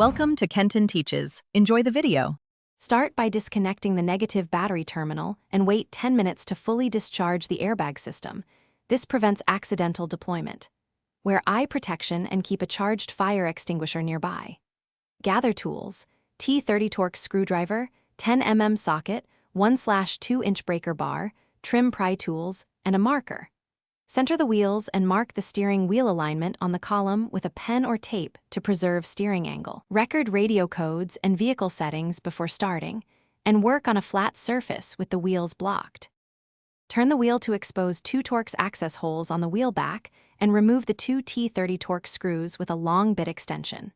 Welcome to Kenton Teaches. Enjoy the video. Start by disconnecting the negative battery terminal and wait 10 minutes to fully discharge the airbag system. This prevents accidental deployment. Wear eye protection and keep a charged fire extinguisher nearby. Gather tools: T30 Torx screwdriver, 10 mm socket, 1/2-inch breaker bar, trim pry tools, and a marker. Center the wheels and mark the steering wheel alignment on the column with a pen or tape to preserve steering angle. Record radio codes and vehicle settings before starting, and work on a flat surface with the wheels blocked. Turn the wheel to expose 2 Torx access holes on the wheel back and remove the 2 T30 Torx screws with a long bit extension.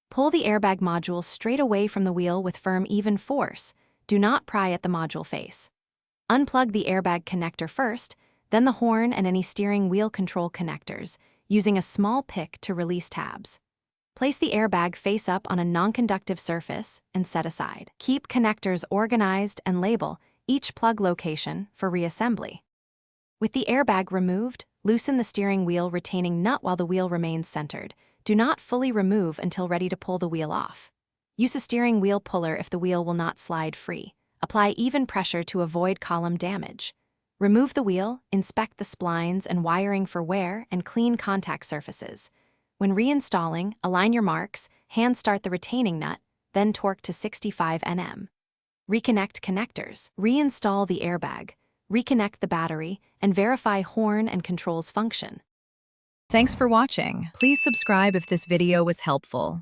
Pull the airbag module straight away from the wheel with firm, even force. Do not pry at the module face. Unplug the airbag connector first, then the horn and any steering wheel control connectors, using a small pick to release tabs. Place the airbag face up on a non-conductive surface and set aside. Keep connectors organized and label each plug location for reassembly. With the airbag removed, loosen the steering wheel retaining nut while the wheel remains centered. Do not fully remove until ready to pull the wheel off. Use a steering wheel puller if the wheel will not slide free. Apply even pressure to avoid column damage. Remove the wheel, inspect the splines and wiring for wear, and clean contact surfaces. When reinstalling, align your marks, hand start the retaining nut, then torque to 65 Nm. Reconnect connectors. Reinstall the airbag, reconnect the battery, and verify horn and controls function. Thanks for watching. Please subscribe if this video was helpful.